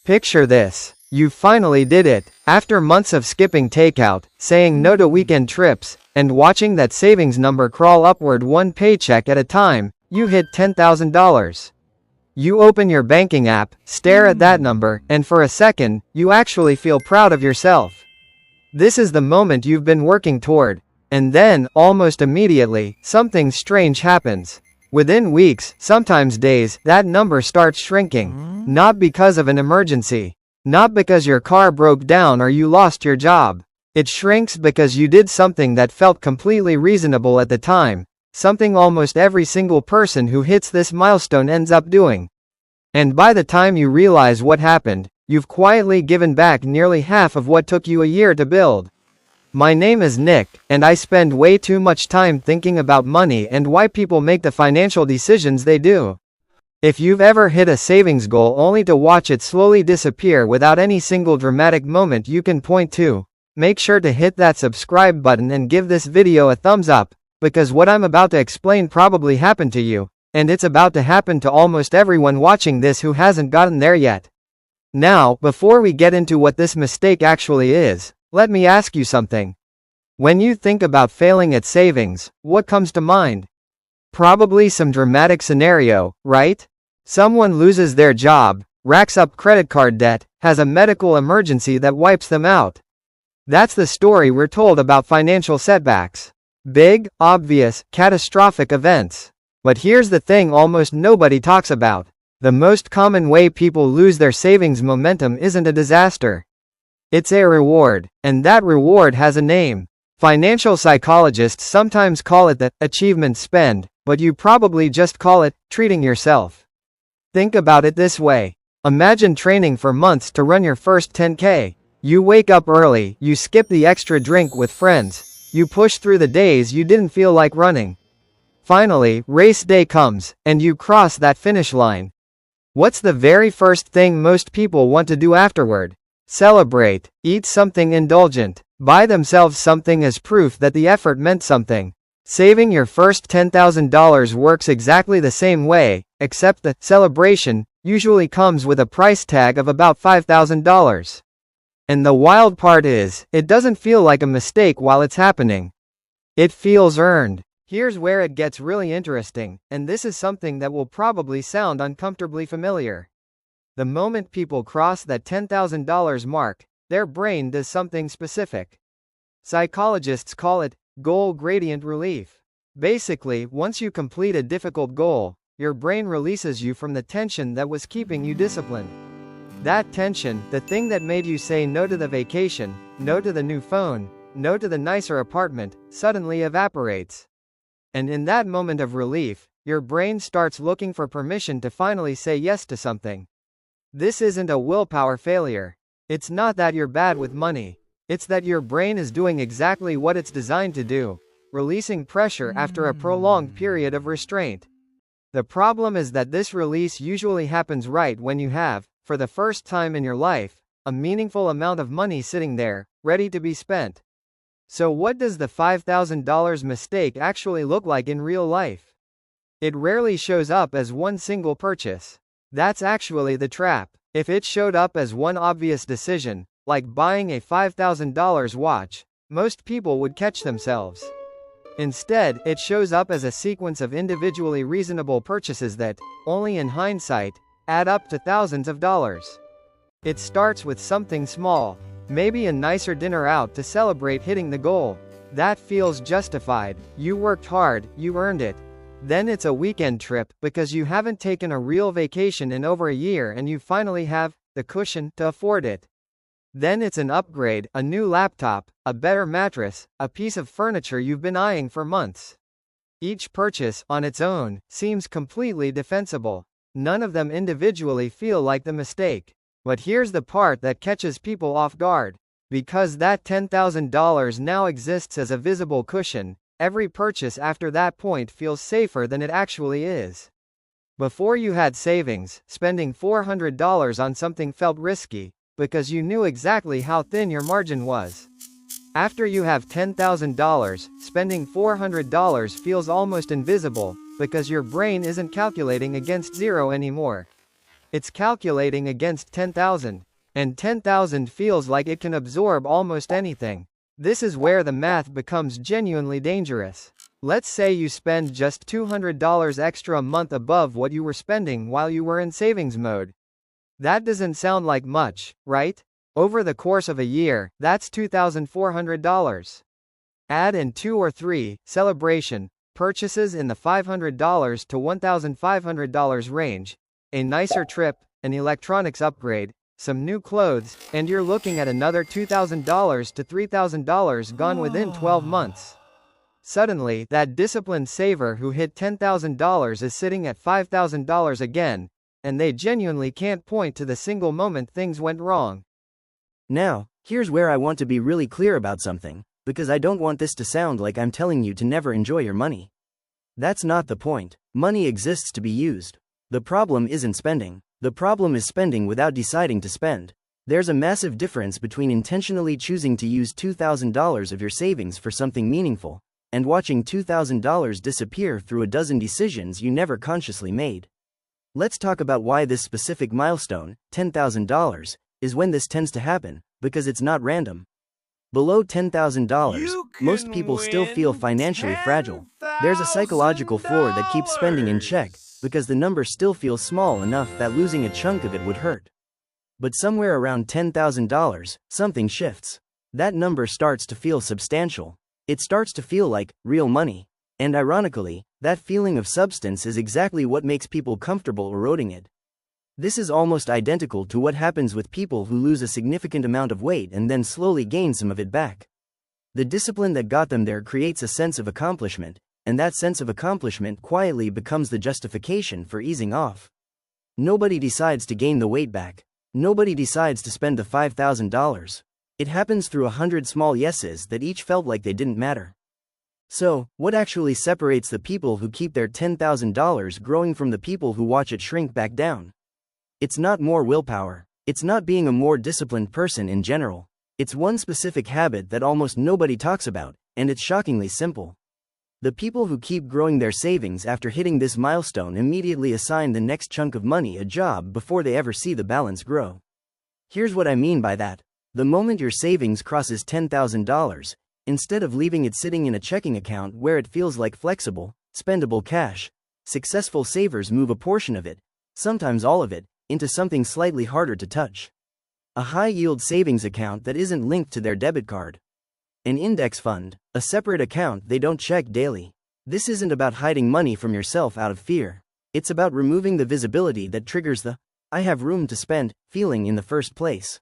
Picture this. You finally did it. After months of skipping takeout, saying no to weekend trips, and watching that savings number crawl upward one paycheck at a time, you hit $10,000. You open your banking app, stare at that number, and for a second, you actually feel proud of yourself. This is the moment you've been working toward. And then, almost immediately, something strange happens. Within weeks, sometimes days, that number starts shrinking. Not because of an emergency. Not because your car broke down or you lost your job. It shrinks because you did something that felt completely reasonable at the time. Something almost every single person who hits this milestone ends up doing. And by the time you realize what happened, you've quietly given back nearly half of what took you a year to build. My name is Nick, and I spend way too much time thinking about money and why people make the financial decisions they do. If you've ever hit a savings goal only to watch it slowly disappear without any single dramatic moment you can point to, make sure to hit that subscribe button and give this video a thumbs up, because what I'm about to explain probably happened to you, and it's about to happen to almost everyone watching this who hasn't gotten there yet. Now, before we get into what this mistake actually is, let me ask you something. When you think about failing at savings, what comes to mind? Probably some dramatic scenario, right? Someone loses their job, racks up credit card debt, has a medical emergency that wipes them out. That's the story we're told about financial setbacks. Big, obvious, catastrophic events. But here's the thing almost nobody talks about. The most common way people lose their savings momentum isn't a disaster. It's a reward, and that reward has a name. Financial psychologists sometimes call it the achievement spend, but you probably just call it treating yourself. Think about it this way. Imagine training for months to run your first 10K. You wake up early, you skip the extra drink with friends, you push through the days you didn't feel like running. Finally, race day comes, and you cross that finish line. What's the very first thing most people want to do afterward? Celebrate, eat something indulgent, buy themselves something as proof that the effort meant something. Saving your first $10,000 works exactly the same way, except the celebration usually comes with a price tag of about $5,000. And the wild part is, it doesn't feel like a mistake while it's happening. It feels earned. Here's where it gets really interesting, and this is something that will probably sound uncomfortably familiar. The moment people cross that $10,000 mark, their brain does something specific. Psychologists call it goal gradient relief. Basically, once you complete a difficult goal, your brain releases you from the tension that was keeping you disciplined. That tension, the thing that made you say no to the vacation, no to the new phone, no to the nicer apartment, suddenly evaporates. And in that moment of relief, your brain starts looking for permission to finally say yes to something. This isn't a willpower failure. It's not that you're bad with money. It's that your brain is doing exactly what it's designed to do, releasing pressure after a prolonged period of restraint. The problem is that this release usually happens right when you have, for the first time in your life, a meaningful amount of money sitting there, ready to be spent. So what does the $5,000 mistake actually look like in real life? It rarely shows up as one single purchase. That's actually the trap. If it showed up as one obvious decision, like buying a $5,000 watch, most people would catch themselves. Instead, it shows up as a sequence of individually reasonable purchases that, only in hindsight, add up to thousands of dollars. It starts with something small, maybe a nicer dinner out to celebrate hitting the goal. That feels justified, you worked hard, you earned it. Then it's a weekend trip, because you haven't taken a real vacation in over a year and you finally have the cushion to afford it. Then it's an upgrade, a new laptop, a better mattress, a piece of furniture you've been eyeing for months. Each purchase, on its own, seems completely defensible. None of them individually feel like the mistake. But here's the part that catches people off guard. Because that $10,000 now exists as a visible cushion, every purchase after that point feels safer than it actually is. Before you had savings, spending $400 on something felt risky, because you knew exactly how thin your margin was. After you have $10,000, spending $400 feels almost invisible, because your brain isn't calculating against zero anymore. It's calculating against 10,000. And 10,000 feels like it can absorb almost anything. This is where the math becomes genuinely dangerous. Let's say you spend just $200 extra a month above what you were spending while you were in savings mode. That doesn't sound like much, right? Over the course of a year, that's $2,400. Add in 2 or 3 celebration purchases in the $500 to $1,500 range, a nicer trip, an electronics upgrade, some new clothes, and you're looking at another $2,000 to $3,000 gone within 12 months. Suddenly, that disciplined saver who hit $10,000 is sitting at $5,000 again, and they genuinely can't point to the single moment things went wrong. Now, here's where I want to be really clear about something, because I don't want this to sound like I'm telling you to never enjoy your money. That's not the point. Money exists to be used. The problem isn't spending. The problem is spending without deciding to spend. There's a massive difference between intentionally choosing to use $2,000 of your savings for something meaningful, and watching $2,000 disappear through a dozen decisions you never consciously made. Let's talk about why this specific milestone, $10,000, is when this tends to happen, because it's not random. Below $10,000, most people still feel financially fragile. There's a psychological floor that keeps spending in check, because the number still feels small enough that losing a chunk of it would hurt. But somewhere around $10,000, something shifts. That number starts to feel substantial. It starts to feel like real money. And ironically, that feeling of substance is exactly what makes people comfortable eroding it. This is almost identical to what happens with people who lose a significant amount of weight and then slowly gain some of it back. The discipline that got them there creates a sense of accomplishment, and that sense of accomplishment quietly becomes the justification for easing off. Nobody decides to gain the weight back. Nobody decides to spend the $5,000. It happens through 100 small yeses that each felt like they didn't matter. So, what actually separates the people who keep their $10,000 growing from the people who watch it shrink back down? It's not more willpower. It's not being a more disciplined person in general. It's one specific habit that almost nobody talks about, and it's shockingly simple. The people who keep growing their savings after hitting this milestone immediately assign the next chunk of money a job before they ever see the balance grow. Here's what I mean by that. The moment your savings crosses $10,000, instead of leaving it sitting in a checking account where it feels like flexible, spendable cash, successful savers move a portion of it, sometimes all of it, into something slightly harder to touch. A high-yield savings account that isn't linked to their debit card. An index fund, a separate account they don't check daily. This isn't about hiding money from yourself out of fear. It's about removing the visibility that triggers the "I have room to spend" feeling in the first place.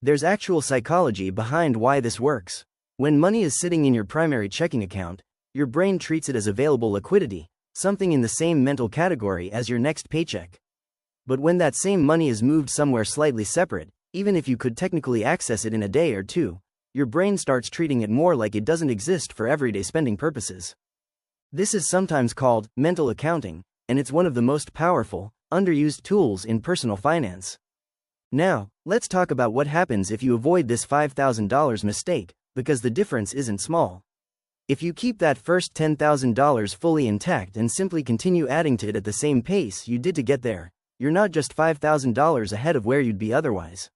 There's actual psychology behind why this works. When money is sitting in your primary checking account, your brain treats it as available liquidity, something in the same mental category as your next paycheck. But when that same money is moved somewhere slightly separate, even if you could technically access it in a day or two, your brain starts treating it more like it doesn't exist for everyday spending purposes. This is sometimes called mental accounting, and it's one of the most powerful, underused tools in personal finance. Now, let's talk about what happens if you avoid this $5,000 mistake, because the difference isn't small. If you keep that first $10,000 fully intact and simply continue adding to it at the same pace you did to get there, you're not just $5,000 ahead of where you'd be otherwise.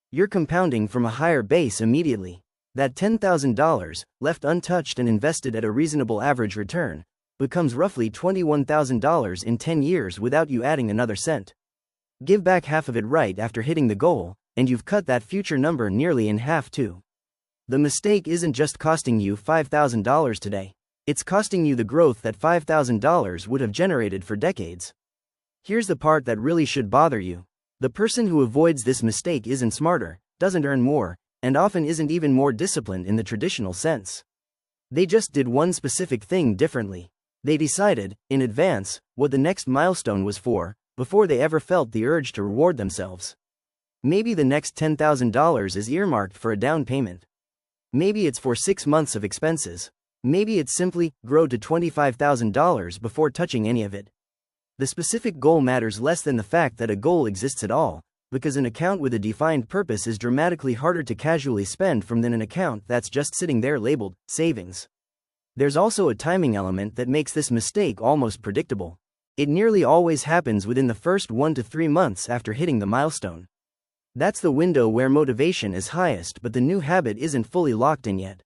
You're compounding from a higher base immediately. That $10,000, left untouched and invested at a reasonable average return, becomes roughly $21,000 in 10 years without you adding another cent. Give back half of it right after hitting the goal, and you've cut that future number nearly in half too. The mistake isn't just costing you $5,000 today. It's costing you the growth that $5,000 would have generated for decades. Here's the part that really should bother you. The person who avoids this mistake isn't smarter, doesn't earn more, and often isn't even more disciplined in the traditional sense. They just did one specific thing differently. They decided, in advance, what the next milestone was for, before they ever felt the urge to reward themselves. Maybe the next $10,000 is earmarked for a down payment. Maybe it's for 6 months of expenses. Maybe it's simply grow to $25,000 before touching any of it. The specific goal matters less than the fact that a goal exists at all, because an account with a defined purpose is dramatically harder to casually spend from than an account that's just sitting there labeled savings. There's also a timing element that makes this mistake almost predictable. It nearly always happens within the first 1 to 3 months after hitting the milestone. That's the window where motivation is highest, but the new habit isn't fully locked in yet.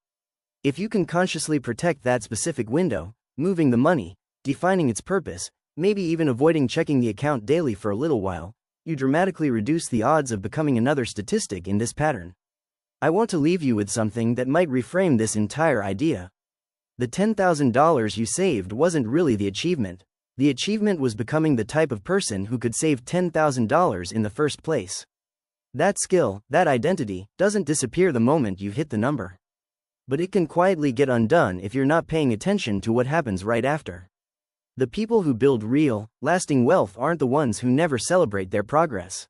If you can consciously protect that specific window, moving the money, defining its purpose, maybe even avoiding checking the account daily for a little while, you dramatically reduce the odds of becoming another statistic in this pattern. I want to leave you with something that might reframe this entire idea. The $10,000 you saved wasn't really the achievement. The achievement was becoming the type of person who could save $10,000 in the first place. That skill, that identity, doesn't disappear the moment you hit the number. But it can quietly get undone if you're not paying attention to what happens right after. The people who build real, lasting wealth aren't the ones who never celebrate their progress.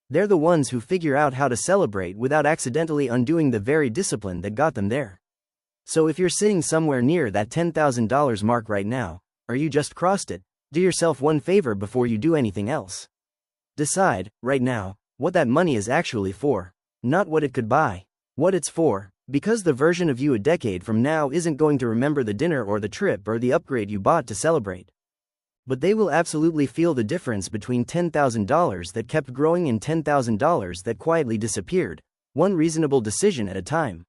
They're the ones who figure out how to celebrate without accidentally undoing the very discipline that got them there. So if you're sitting somewhere near that $10,000 mark right now, or you just crossed it, do yourself one favor before you do anything else. Decide, right now, what that money is actually for, not what it could buy, what it's for, because the version of you a decade from now isn't going to remember the dinner or the trip or the upgrade you bought to celebrate. But they will absolutely feel the difference between $10,000 that kept growing and $10,000 that quietly disappeared, one reasonable decision at a time.